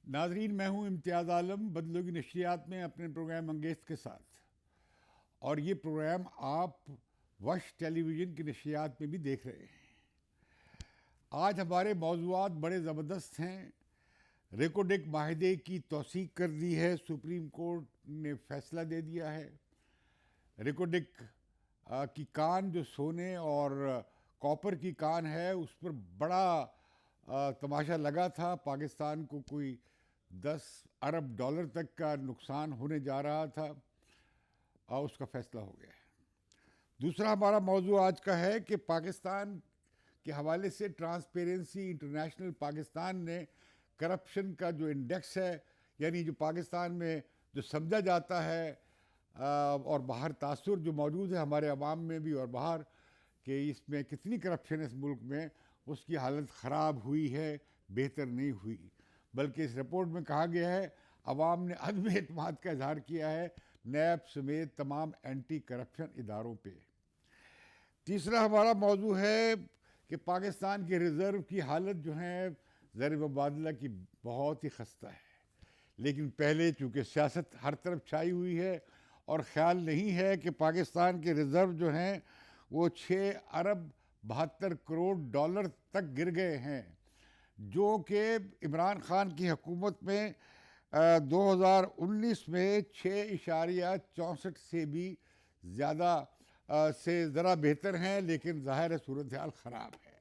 नाजरीन, मैं हूं इम्तियाज़ आलम बदलों की नशरियात में अपने प्रोग्राम अंगेज़ के साथ। और ये प्रोग्राम आप वश टेलीविज़न की नशरियात में भी देख रहे हैं। आज हमारे मौज़ूआत बड़े ज़बरदस्त हैं। रेकोडेक माहदे की तौसीक कर दी है, सुप्रीम कोर्ट ने फैसला दे दिया है। रेकोडेक की कान जो सोने और कॉपर की कान है, उस पर बड़ा तमाशा लगा था। पाकिस्तान को कोई 10 अरब डॉलर तक का नुकसान होने जा रहा था, और उसका फैसला हो गया है। दूसरा हमारा मौजू आज का है कि पाकिस्तान के हवाले से ट्रांसपेरेंसी इंटरनेशनल पाकिस्तान ने करप्शन का जो इंडेक्स है, यानी जो पाकिस्तान में जो समझा जाता है और बाहर तासुर जो मौजूद है हमारे अवाम में भी और बाहर, कि इसमें कितनी करप्शन है इस मुल्क में, उसकी हालत ख़राब हुई है, बेहतर नहीं हुई। बल्कि इस रिपोर्ट में कहा गया है अवाम ने अदम एतमाद का इजहार किया है नैब समेत तमाम एंटी करप्शन इदारों पे। तीसरा हमारा मौजू है कि पाकिस्तान के रिज़र्व की हालत जो है ज़र मुबादला की बहुत ही खस्ता है। लेकिन पहले चूँकि सियासत हर तरफ छाई हुई है और ख्याल नहीं है कि पाकिस्तान के रिज़र्व जो हैं वो 6 अरब 72 करोड़ डॉलर तक गिर गए हैं, जो कि इमरान खान की हुकूमत में 2019 में 6.64 से भी ज़्यादा से ज़रा बेहतर हैं। लेकिन ज़ाहिर है सूरत हाल ख़राब है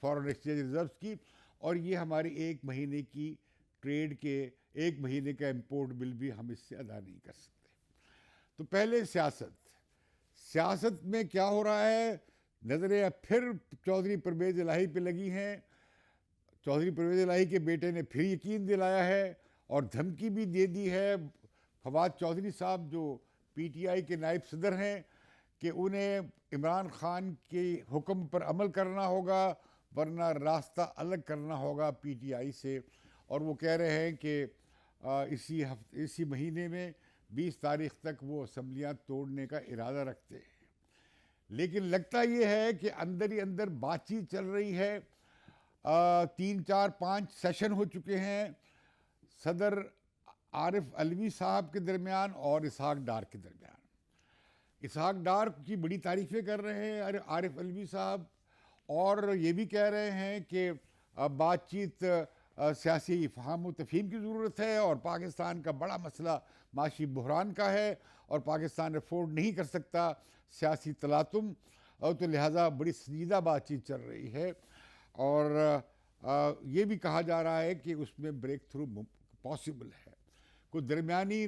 फॉरेन एक्सचेंज रिज़र्व्स की, और ये हमारी एक महीने की ट्रेड के एक महीने का इम्पोर्ट बिल भी हम इससे अदा नहीं कर सकते। तो पहले सियासत में क्या हो रहा है, नज़रें फिर चौधरी परवेज़ इलाही पे लगी हैं। चौधरी परवेज़ इलाही के बेटे ने फिर यकीन दिलाया है और धमकी भी दे दी है फवाद चौधरी साहब, जो पीटीआई के नायब सदर हैं, कि उन्हें इमरान खान के हुक्म पर अमल करना होगा, वरना रास्ता अलग करना होगा पीटीआई से। और वो कह रहे हैं कि इसी महीने में 20 तारीख तक वो असम्बलियाँ तोड़ने का इरादा रखते हैं। लेकिन लगता ये है कि अंदर ही अंदर बातचीत चल रही है। 3, 4, 5 सेशन हो चुके हैं सदर आरिफ अलवी साहब के दरमियान और इसहाक डार के दरमियान। इसहाक डार की बड़ी तारीफ़ें कर रहे हैं आरिफ अलवी साहब, और ये भी कह रहे हैं कि बातचीत सियासी फ़हाम व तफ़हीम की ज़रूरत है, और पाकिस्तान का बड़ा मसला माशी बहरान का है और पाकिस्तान अफोर्ड नहीं कर सकता सियासी तलातुम, और तो लिहाजा बड़ी संजीदा बातचीत चल रही है। और ये भी कहा जा रहा है कि उसमें ब्रेक थ्रू पॉसिबल है। कोई दरमियानी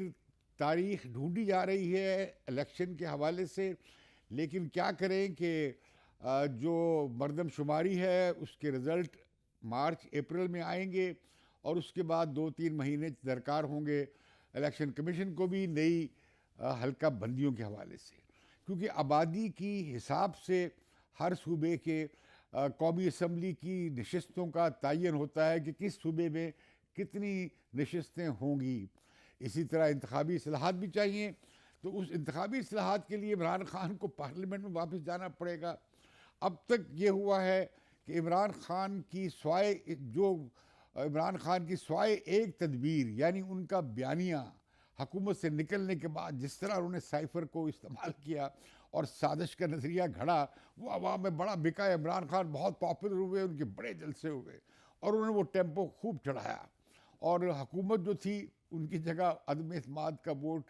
तारीख ढूंढी जा रही है इलेक्शन के हवाले से। लेकिन क्या करें कि जो मरदमशुमारी है उसके रिज़ल्ट मार्च अप्रैल में आएंगे, और उसके बाद 2-3 महीने दरकार होंगे इलेक्शन कमीशन को भी नई हल्का बंदियों के हवाले से, क्योंकि आबादी की हिसाब से हर सूबे के कौमी असम्बली की नशस्तों का तयन होता है कि किस सूबे में कितनी नशस्तें होंगी। इसी तरह इंतखाबी इस्लाहात भी चाहिए, तो उस इंतखाबी इस्लाहात के लिए इमरान खान को पार्लियामेंट में वापस जाना पड़ेगा। अब तक ये हुआ है कि इमरान खान की स्वाय एक तदबीर, यानी उनका बयानिया हुकूमत से निकलने के बाद जिस तरह उन्होंने साइफर को इस्तेमाल किया और साजिश का नज़रिया घड़ा, वो आवाम में बड़ा बिका। इमरान खान बहुत पॉपुलर हुए, उनके बड़े जलसे हुए और उन्होंने वो टेम्पो खूब चढ़ाया, और हुकूमत जो थी उनकी जगह अदम एतमाद का वोट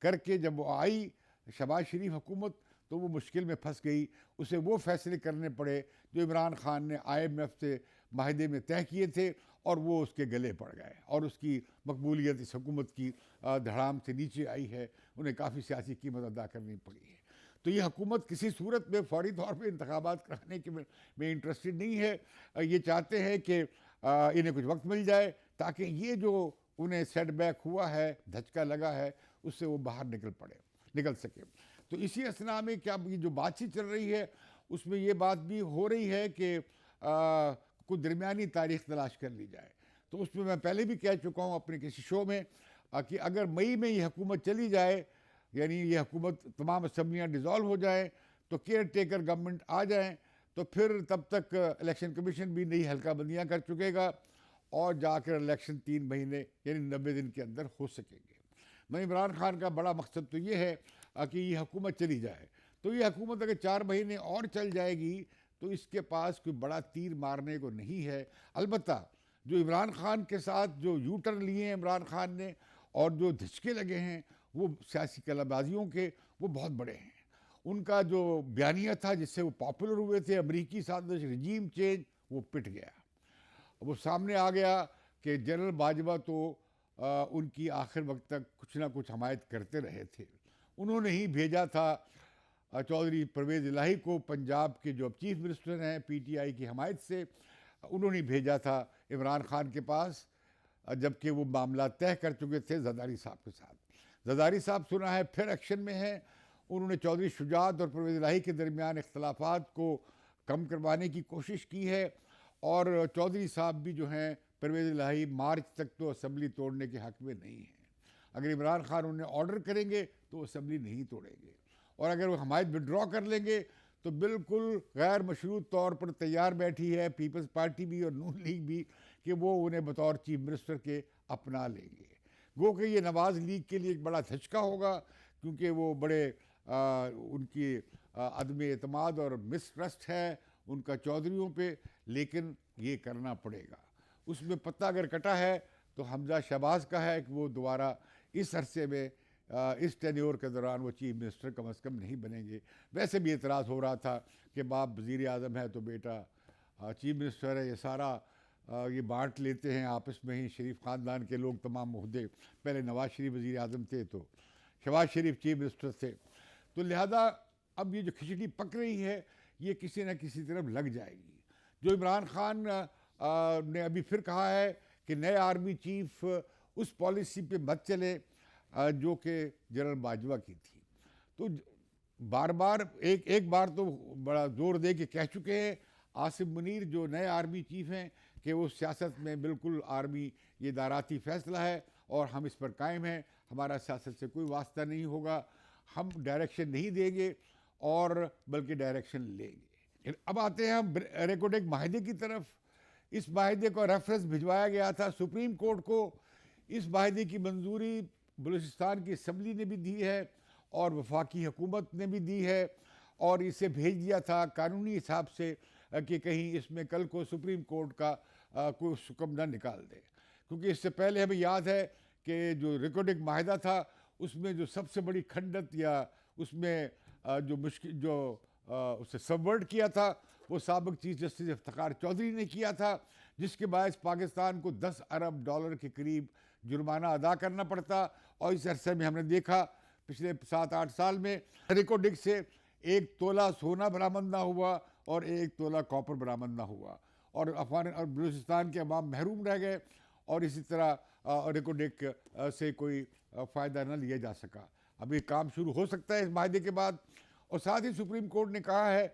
करके जब वो आई शहबाज शरीफ हुकूमत, तो वो मुश्किल में फंस गई। उसे वो फैसले करने पड़े जो इमरान खान ने IMF से माहदे में तय किए थे, और वो उसके गले पड़ गए, और उसकी मकबूलियत इस हुकूमत की धड़ाम से नीचे आई है। उन्हें काफ़ी सियासी कीमत अदा करनी पड़ी है। तो ये हुकूमत किसी सूरत में फौरी तौर पर इंतखाबात कराने के में इंटरेस्टेड नहीं है। ये चाहते हैं कि इन्हें कुछ वक्त मिल जाए ताकि ये जो उन्हें सेटबैक हुआ है, धचका लगा है, उससे वो बाहर निकल सके। तो इसी असना में क्या ये जो बातचीत चल रही है उसमें ये बात भी हो रही है कि कुछ दरमियानी तारीख तलाश कर ली जाए। तो उसमें मैं पहले भी कह चुका हूँ अपने किसी शो में कि अगर मई में ये हुकूमत चली जाए, यानी ये हुकूमत तमाम असम्बलियाँ डिज़ोल्व हो जाएँ, तो केयर टेकर गवर्नमेंट आ जाएँ, तो फिर तब तक इलेक्शन कमीशन भी नई हल्का बंदियाँ कर चुकेगा और जाकर इलेक्शन 3 महीने यानी 90 दिन के अंदर हो सकेंगे। मैं इमरान खान का बड़ा मकसद तो ये है कि ये हुकूमत चली जाए। तो ये हुकूमत अगर 4 महीने और चल जाएगी तो इसके पास कोई बड़ा तीर मारने को नहीं है। अलबत्ता जो इमरान खान के साथ जो यू टर्न लिए हैं इमरान खान ने और जो धचके लगे हैं वो सियासी कलाबाजियों के, वो बहुत बड़े हैं। उनका जो बयानिया था जिससे वो पॉपुलर हुए थे, अमरीकी साजिश, रिजीम चेंज, वो पिट गया। वो सामने आ गया कि जनरल बाजवा तो उनकी आखिर वक्त तक कुछ ना कुछ हमायत करते रहे थे। उन्होंने ही भेजा था चौधरी परवेज़ इलाही को, पंजाब के जो अब चीफ मिनिस्टर हैं पीटीआई की हमायत से, उन्होंने भेजा था इमरान खान के पास, जबकि वो मामला तय कर चुके थे जरदारी साहब के साथ। जरदारी साहब सुना है फिर एक्शन में है। उन्होंने चौधरी शुजात और परवेज़ इलाही के दरमियान इख्तलाफात को कम करवाने की कोशिश की है और चौधरी साहब भी जो हैं परवेज़ इलाही मार्च तक तो असम्बली तोड़ने के हक़ में नहीं है। अगर इमरान खान उन्हें ऑर्डर करेंगे तो असम्बली नहीं तोड़ेंगे, और अगर वो हमायत विड्रॉ कर लेंगे तो बिल्कुल गैर मशरूत तौर पर तैयार बैठी है पीपल्स पार्टी भी और नून लीग भी कि वो उन्हें बतौर चीफ मिनिस्टर के अपना लेंगे। गो कि ये नवाज़ लीग के लिए एक बड़ा धचका होगा, क्योंकि वो बड़े उनकी अदम एतमाद और मिसट्रस्ट है उनका चौधरीयों पे, लेकिन ये करना पड़ेगा। उसमें पत्ता अगर कटा है तो हमजा शहबाज का है कि वो दोबारा इस अरसे में इस टेन्योर के दौरान वो चीफ मिनिस्टर कम अज़ कम नहीं बनेंगे। वैसे भी एतराज़ हो रहा था कि बाप वज़ीर आज़म है तो बेटा चीफ मिनिस्टर है, ये सारा ये बांट लेते हैं आपस में ही शरीफ ख़ानदान के लोग तमाम ओहदे। पहले नवाज़ शरीफ वज़ीर आज़म थे तो शहबाज शरीफ चीफ मिनिस्टर थे, तो लिहाजा अब ये जो खिचड़ी पक रही है ये किसी न किसी तरफ लग जाएगी। जो इमरान खान ने अभी फिर कहा है कि नए आर्मी चीफ उस पॉलिसी पे मत चले जो कि जनरल बाजवा की थी। तो बार बार एक बार तो बड़ा जोर दे के कह चुके हैं आसिफ मुनीर जो नए आर्मी चीफ हैं कि वो सियासत में बिल्कुल आर्मी ये दाराती फ़ैसला है और हम इस पर कायम हैं, हमारा सियासत से कोई वास्ता नहीं होगा, हम डायरेक्शन नहीं देंगे और बल्कि डायरेक्शन लेंगे। अब आते हैं हम रेकोडेक माहिदे की तरफ। इस माहिदे का रेफरेंस भिजवाया गया था सुप्रीम कोर्ट को। इस माहिदे की मंजूरी बलूचिस्तान की असम्बली ने भी दी है और वफाकी हुकूमत ने भी दी है, और इसे भेज दिया था कानूनी हिसाब से कि कहीं इसमें कल को सुप्रीम कोर्ट का कोई हुक्म ना निकाल दे। क्योंकि इससे पहले हमें याद है कि जो रेकोडेक माहिदा था उसमें जो सबसे बड़ी खंडत या उसमें जो मुश्किल जो उसे सबवर्ट किया था वो साबिक चीफ जस्टिस इफ्तिखार चौधरी ने किया था, जिसके बायस पाकिस्तान को 10 अरब डॉलर के करीब जुर्माना अदा करना पड़ता। और इस अरसे में हमने देखा पिछले 7-8 साल में रेकोडेक से 1 तोला सोना बरामद ना हुआ और 1 तोला कॉपर बरामद ना हुआ, और अफगान और बलूचिस्तान के अवाम महरूम रह गए, और इसी तरह रेकोडेक से कोई फ़ायदा न लिया जा सका। अभी काम शुरू हो सकता है इस माहिदे के बाद। और साथ ही सुप्रीम कोर्ट ने कहा है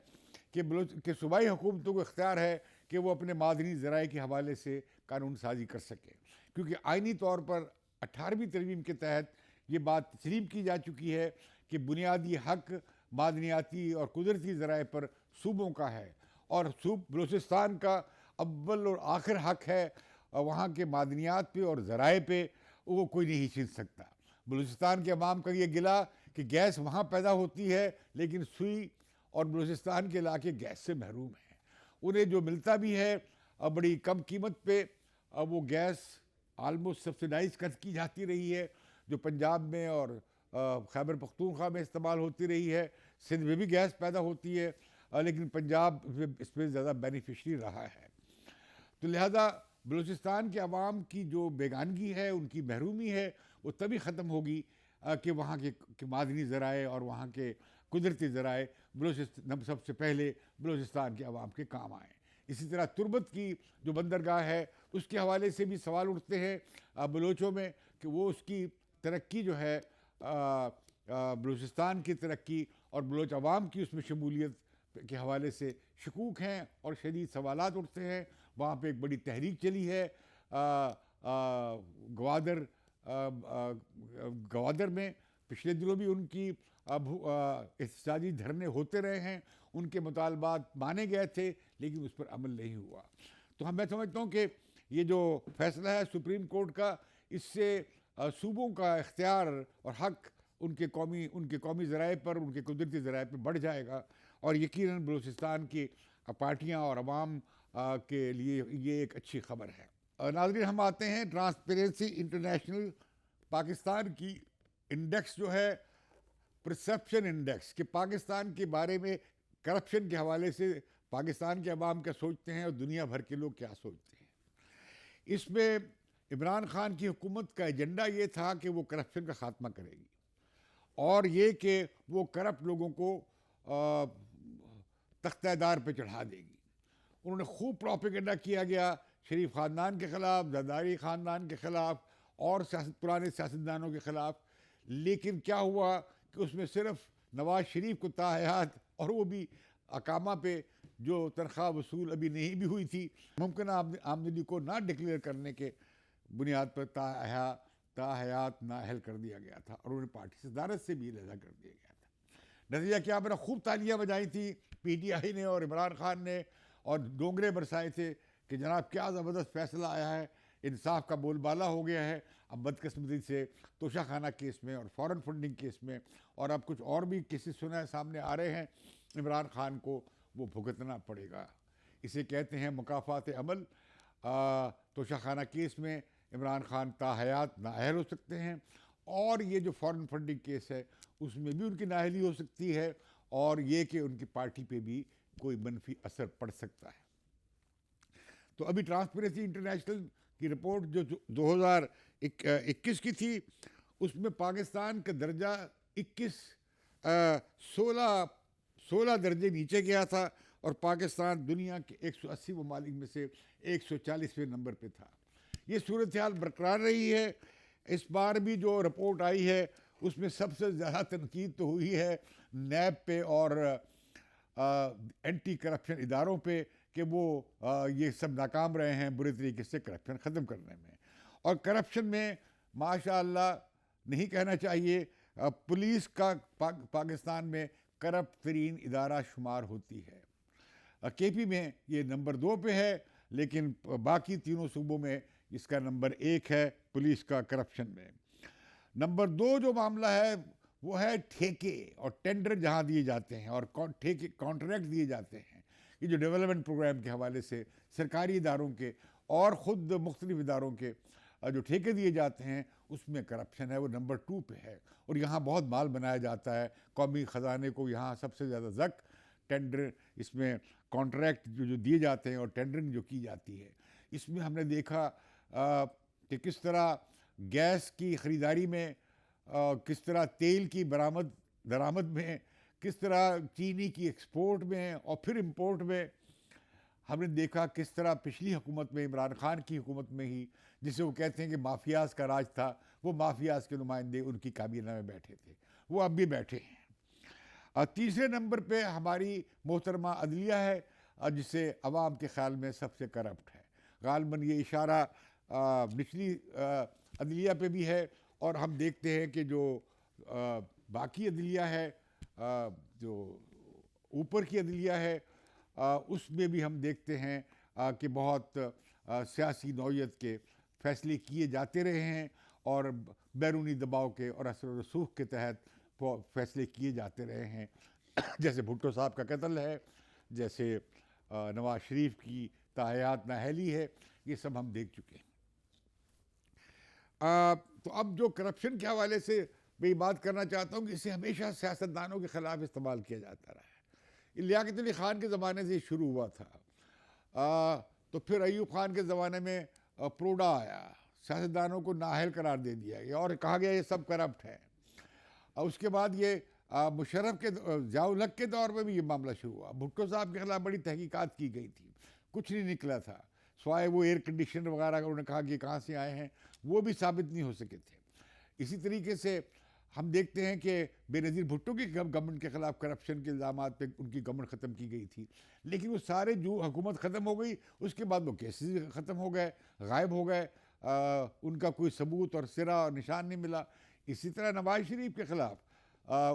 कि सूबाई हुकूमतों को इख्तियार है कि वो अपने मादनी ज़राए के हवाले से कानून साजी कर सकें, क्योंकि आइनी तौर पर 18वीं तरमीम के तहत ये बात तस्लीम की जा चुकी है कि बुनियादी हक मादनियाती और कुदरती ज़राए पर सूबों का है, और बलूचिस्तान का अव्वल और आखिर हक है वहाँ के मादनियात पे और ज़राए पे, वो कोई नहीं छीन सकता। बलूचिस्तान के अवाम का ये गिला कि गैस वहाँ पैदा होती है लेकिन सुई और बलूचिस्तान के इलाके गैस से महरूम हैं। उन्हें जो मिलता भी है बड़ी कम कीमत पे, वो गैस आलमोस्ट सब्सिडाइज कर की जाती रही है, जो पंजाब में और खैबर पख्तूनख्वा में इस्तेमाल होती रही है। सिंध में भी गैस पैदा होती है, लेकिन पंजाब इसमें ज़्यादा बेनिफिशरी रहा है। तो लिहाजा बलूचिस्तान के अवाम की जो बेगानगी है, उनकी महरूमी है, वो तभी ख़त्म होगी कि वहाँ के मादनी ज़राए और वहाँ के कुदरती ज़राए बलूचिस्तान सबसे पहले बलूचिस्तान के अवाम के काम आएँ। इसी तरह तुर्बत की जो बंदरगाह है उसके हवाले से भी सवाल उठते हैं बलोचों में कि वो उसकी तरक्की जो है बलूचिस्तान की तरक्की और बलोच अवाम की उसमें शमूलियत के हवाले से शकूक हैं और शदीद सवालात उठते हैं। वहाँ पे एक बड़ी तहरीक चली है गवादर में, पिछले दिनों भी उनकी एहतजाजी धरने होते रहे हैं, उनके मुतालबात माने गए थे लेकिन उस पर अमल नहीं हुआ। तो मैं समझता हूँ कि ये जो फैसला है सुप्रीम कोर्ट का, इससे सूबों का इख्तियार और हक उनके कौमी ज़राए पर, उनके कुदरती ज़राए पर बढ़ जाएगा। और यकीनन बलूचिस्तान की पार्टियां और अवाम के लिए ये एक अच्छी खबर है। नाज़रीन, हम आते हैं ट्रांसपेरेंसी इंटरनेशनल पाकिस्तान की इंडेक्स जो है, परसेप्शन इंडेक्स, कि पाकिस्तान के बारे में करप्शन के हवाले से पाकिस्तान के अवाम क्या सोचते हैं और दुनिया भर के लोग क्या सोचते हैं। इसमें इमरान खान की हुकूमत का एजेंडा ये था कि वो करप्शन का ख़ात्मा करेगी और ये कि वो करप्ट लोगों को तख्तेदार पे चढ़ा देगी। उन्होंने खूब प्रोपेगेंडा किया गया शरीफ ख़ानदान के ख़िलाफ़, जरदारी ख़ानदान के ख़िलाफ़ और पुराने सियासतदानों के ख़िलाफ़। लेकिन क्या हुआ कि उसमें सिर्फ नवाज शरीफ को ताहयात, और वो भी अकामा पे जो तनख्वाह वसूल अभी नहीं भी हुई थी, मुमकिन आमदनी को ना डिक्लेयर करने के बुनियाद पर ताहयात नाअहल कर दिया गया था और उन्हें पार्टी से सदारत से भी अलहदा कर दिया गया था। नतीजा क्या बना? खूब तालियां बजाई थी PTI ने और इमरान खान ने और डोंगरे बरसाए थे कि जनाब क्या ज़बरदस्त फैसला आया है, इंसाफ का बोलबाला हो गया है। अब बदकिस्मती से तोशाखाना केस में और फॉरेन फंडिंग केस में और अब कुछ और भी केसेस सामने आ रहे हैं, इमरान खान को वो भुगतना पड़ेगा। इसे कहते हैं मुकाफात अमल। तोशाखाना केस में इमरान खान ताहयात नाअहल हो सकते हैं और ये जो फॉरेन फंडिंग केस है उसमें भी उनकी नाअहली हो सकती है और ये कि उनकी पार्टी पे भी कोई मनफी असर पड़ सकता है। तो अभी ट्रांसपेरेंसी इंटरनेशनल की रिपोर्ट जो 2021 की थी, उसमें पाकिस्तान का दर्जा 16 दर्जे नीचे गया था और पाकिस्तान दुनिया के 180 ममालिक में से 140वें नंबर पे था। ये सूरत हाल बरकरार रही है। इस बार भी जो रिपोर्ट आई है उसमें सबसे ज़्यादा तनकीद तो हुई है नैब पे और एंटी करप्शन इदारों पे कि वो ये सब नाकाम रहे हैं बुरे तरीके से करप्शन ख़त्म करने में। और करप्शन में माशाअल्लाह नहीं कहना चाहिए, पुलिस का पाकिस्तान में करप्ट तरीन इदारा शुमार होती है। KP में ये नंबर 2 पे है, लेकिन बाकी तीनों सूबों में इसका नंबर 1 है पुलिस का करप्शन में। नंबर 2 जो मामला है वो है ठेके और टेंडर जहाँ दिए जाते हैं और कॉन्ट्रैक्ट दिए जाते हैं। ये जो डेवलपमेंट प्रोग्राम के हवाले से सरकारी इदारों के और ख़ुद मुख्तलिफ इदारों के जो ठेके दिए जाते हैं उसमें करप्शन है, वो नंबर 2 पे है। और यहाँ बहुत माल बनाया जाता है, कौमी ख़जाने को यहाँ सबसे ज़्यादा ज़क टेंडर, इसमें कॉन्ट्रैक्ट जो दिए जाते हैं और टेंडरिंग जो की जाती है। इसमें हमने देखा कि किस तरह गैस की ख़रीदारी में, किस तरह तेल की दरामद में, किस तरह चीनी की एक्सपोर्ट में और फिर इंपोर्ट में हमने देखा किस तरह पिछली हुकूमत में, इमरान खान की हुकूमत में ही, जिसे वो कहते हैं कि माफियाज़ का राज था, वो माफियाज़ के नुमाइंदे उनकी काबीना में बैठे थे, वो अब भी बैठे हैं। तीसरे नंबर पे हमारी मोहतरमा अदलिया है, जिसे अवाम के ख़्याल में सबसे करप्ट है। गालिबन ये इशारा निचली अदलिया पे भी है और हम देखते हैं कि जो बाकी अदलिया है, जो ऊपर की अदलिया है, उसमें भी हम देखते हैं कि बहुत सियासी नौयत के फ़ैसले किए जाते रहे हैं और बैरूनी दबाव के और असर व रसूख के तहत फ़ैसले किए जाते रहे हैं। जैसे भुट्टो साहब का कत्ल है, जैसे नवाज शरीफ की ताहयात नाअहली है, ये सब हम देख चुके हैं। तो अब जो करप्शन के हवाले से मैं ये बात करना चाहता हूँ कि इसे हमेशा सियासतदानों के ख़िलाफ़ इस्तेमाल किया जाता रहा है। लियाकत अली ख़ान के ज़माने से शुरू हुआ था, तो फिर अयूब ख़ान के ज़माने में प्रोडा आया, सियासतदानों को नाअहल करार दे दिया गया और कहा गया ये सब करप्ट है। उसके बाद ये मुशर्रफ के ज़िया-उल-हक के दौर में भी ये मामला शुरू हुआ। भुट्टो साहब के ख़िलाफ़ बड़ी तहकीकात की गई थी, कुछ नहीं निकला था, स्वाय वो एयर कंडीशनर वगैरह उन्होंने कहा कि कहाँ से आए हैं, वो भी साबित नहीं हो सके थे। इसी तरीके से हम देखते हैं कि बेनज़ीर भुट्टो की गवर्नमेंट के ख़िलाफ़ करप्शन के इल्ज़ामात पे उनकी गवर्नमेंट ख़त्म की गई थी, लेकिन वो सारे जो हुकूमत ख़त्म हो गई उसके बाद वो केसेस ख़त्म हो गए, गायब हो गए, उनका कोई सबूत और सिरा और निशान नहीं मिला। इसी तरह नवाज शरीफ के ख़िलाफ़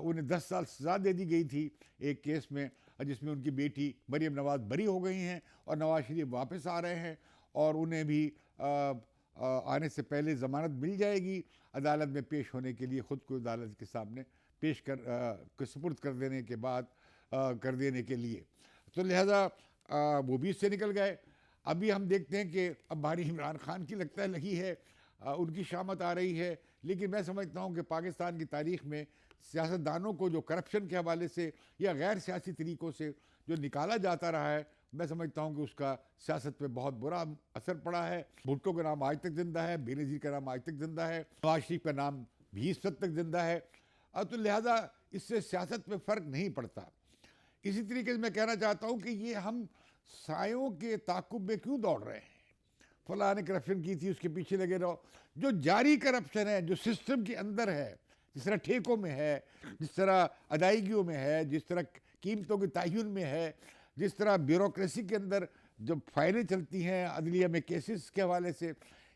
उन्हें 10 साल सज़ा दे दी गई थी एक केस में, जिसमें उनकी बेटी मरीम नवाज़ बरी हो गई हैं और नवाज शरीफ वापस आ रहे हैं और उन्हें भी आने से पहले ज़मानत मिल जाएगी अदालत में पेश होने के लिए, ख़ुद को अदालत के सामने पेश कर सुपुर्द कर देने के बाद कर देने के लिए। तो लिहाजा वो भी इससे निकल गए। अभी हम देखते हैं कि अब बारी इमरान खान की लगता है लगी है, उनकी शामत आ रही है। लेकिन मैं समझता हूँ कि पाकिस्तान की तारीख़ में सियासतदानों को जो करप्शन के हवाले से या गैर सियासी तरीक़ों से जो निकाला जाता रहा है, मैं समझता हूँ कि उसका सियासत पे बहुत बुरा असर पड़ा है। भुट्टो का नाम आज तक ज़िंदा है, बेनज़ीर का नाम आज तक ज़िंदा है, नवाज शरीफ का नाम भी इस हद तक ज़िंदा है। तो लिहाजा इससे सियासत में फ़र्क नहीं पड़ता। इसी तरीके से मैं कहना चाहता हूँ कि ये हम सायों के ताक़ुब में क्यों दौड़ रहे हैं? फलां ने करप्शन की थी, उसके पीछे लगे रहो। जो जारी करप्शन है, जो सिस्टम के अंदर है, जिस तरह ठेकों में है, जिस तरह अदायगियों में है, जिस तरह कीमतों के तयन में है, जिस तरह ब्यूरोक्रेसी के अंदर जब फाइलें चलती हैं अदलिया में केसेस के हवाले से,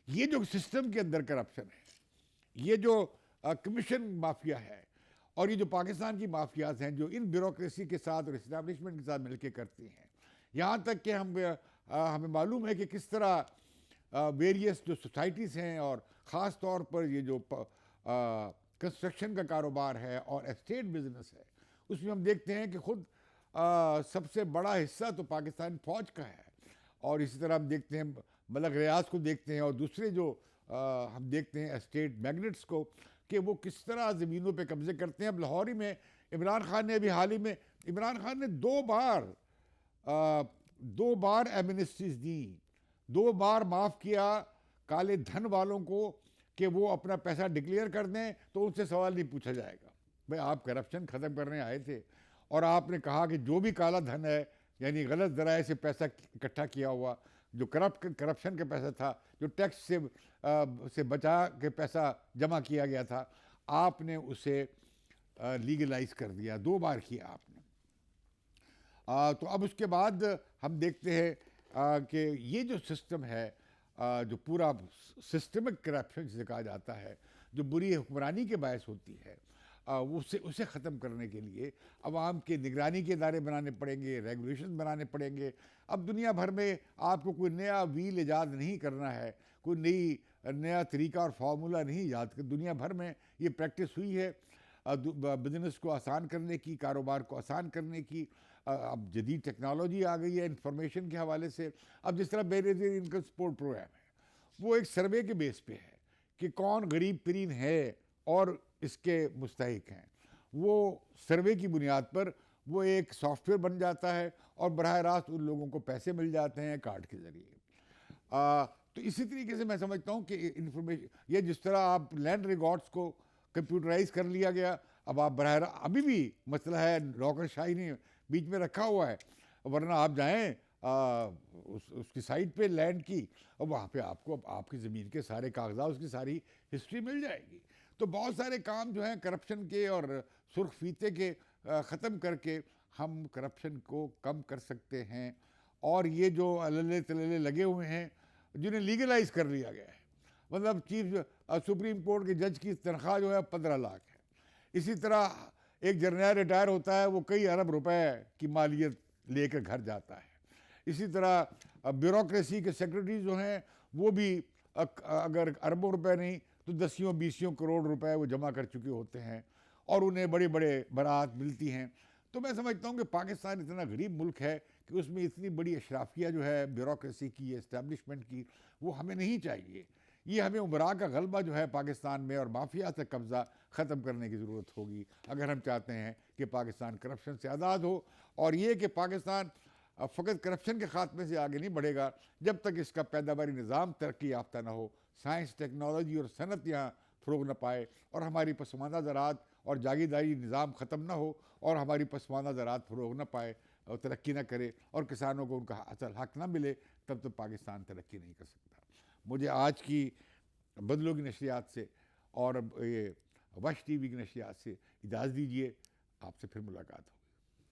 ये जो सिस्टम के अंदर करप्शन है, ये जो कमीशन माफिया है, और ये जो पाकिस्तान की माफियाज हैं जो इन ब्यूरोक्रेसी के साथ और इस्टेब्लिशमेंट के साथ मिलकर करती हैं, यहाँ तक कि हमें मालूम है कि किस तरह वेरियस जो सोसाइटीज़ हैं और ख़ास तौर पर ये जो कंस्ट्रक्शन का कारोबार है और एस्टेट बिजनेस है, उसमें हम देखते हैं कि खुद सबसे बड़ा हिस्सा तो पाकिस्तान फ़ौज का है। और इसी तरह हम देखते हैं मलक रियाज को देखते हैं और दूसरे जो हम देखते हैं एस्टेट मैग्नेट्स को कि वो किस तरह ज़मीनों पे कब्ज़े करते हैं। अब लाहौर में इमरान खान ने अभी हाल ही में इमरान खान ने दो बार एमनेस्टीज़ दी, 2 बार माफ़ किया काले धन वालों को कि वो अपना पैसा डिक्लेयर कर दें तो उनसे सवाल नहीं पूछा जाएगा। भाई आप करप्शन ख़त्म करने आए थे और आपने कहा कि जो भी काला धन है यानी गलत ज़राए से पैसा इकट्ठा किया हुआ, जो करप्शन का पैसा था, जो टैक्स से बचा के पैसा जमा किया गया था, आपने उसे लीगलाइज कर दिया। 2 बार किया आपने। तो अब उसके बाद हम देखते हैं कि ये जो सिस्टम है, जो पूरा सिस्टमिक करप्शन जिसे कहा जाता है, जो बुरी हुक्मरानी के बायस होती है, उसे ख़त्म करने के लिए अवाम के निगरानी के इदारे बनाने पड़ेंगे, रेगुलेशन बनाने पड़ेंगे। अब दुनिया भर में आपको कोई नया व्हील ईजाद नहीं करना है, कोई नया तरीका और फार्मूला नहीं ईजाद कर। दुनिया भर में ये प्रैक्टिस हुई है बिजनेस को आसान करने की, कारोबार को आसान करने की। अब जदीद टेक्नोलॉजी आ गई है इंफॉर्मेशन के हवाले से। अब जिस तरह बेनज़ीर इनकम सपोर्ट प्रोग्राम है, वो एक सर्वे के बेस पे है कि कौन गरीब तरीन है और इसके मुस्तहिक हैं। वो सर्वे की बुनियाद पर वो एक सॉफ्टवेयर बन जाता है और बराह रास्त उन लोगों को पैसे मिल जाते हैं कार्ड के ज़रिए। तो इसी तरीके से मैं समझता हूँ कि इंफॉर्मेशन, ये जिस तरह आप लैंड रिकॉर्ड्स को कंप्यूटराइज कर लिया गया, अब आप अभी भी मसला है, नौकरशाही ने बीच में रखा हुआ है। वरना आप जाएँ उसकी साइट पे लैंड की और वहाँ पे आपको आपकी ज़मीन के सारे कागजात, उसकी सारी हिस्ट्री मिल जाएगी। तो बहुत सारे काम जो हैं करप्शन के और सुर्ख फीते के ख़त्म करके हम करप्शन को कम कर सकते हैं। और ये जो अल्ले तल्ले लगे हुए हैं जिन्हें लीगलाइज कर लिया गया है, मतलब सुप्रीम कोर्ट के जज की तनख्वाह जो है 15 लाख है। इसी तरह एक जर्नल रिटायर होता है, वो कई अरब रुपए की मालियत लेकर घर जाता है। इसी तरह ब्यूरोक्रेसी के सेक्रेटरी जो हैं वो भी अगर अरबों रुपए नहीं तो 10-20 करोड़ रुपए वो जमा कर चुके होते हैं और उन्हें बड़े बड़े बरात मिलती हैं। तो मैं समझता हूँ कि पाकिस्तान इतना गरीब मुल्क है कि उसमें इतनी बड़ी अशराफिया जो है ब्यूरोक्रेसी की, एस्टेब्लिशमेंट की, वो हमें नहीं चाहिए। ये हमें उमरा का गलबा जो है पाकिस्तान में और माफिया से कब्ज़ा ख़त्म करने की ज़रूरत होगी अगर हम चाहते हैं कि पाकिस्तान करप्शन से आज़ाद हो। और ये कि पाकिस्तान फ़कत करप्शन के ख़ात्मे से आगे नहीं बढ़ेगा जब तक इसका पैदावारी निज़ाम तरक्की याफ्ता ना हो, साइंस, टेक्नोलॉजी और सनत यहाँ फ़रोग न पाए और हमारी पसमानदा ज़राअत और जागीरदारी निज़ाम ख़त्म ना हो और हमारी पसमानदा ज़राअत फ़रोग न पाए और तरक्की ना करे और किसानों को उनका असल हक़ ना मिले, तब तो पाकिस्तान तरक्की नहीं कर सकता। मुझे आज की बदलों की नशरियात से और ये वश टीवी की नशरियात से इजाज़त दीजिए। आपसे फिर मुलाकात हो।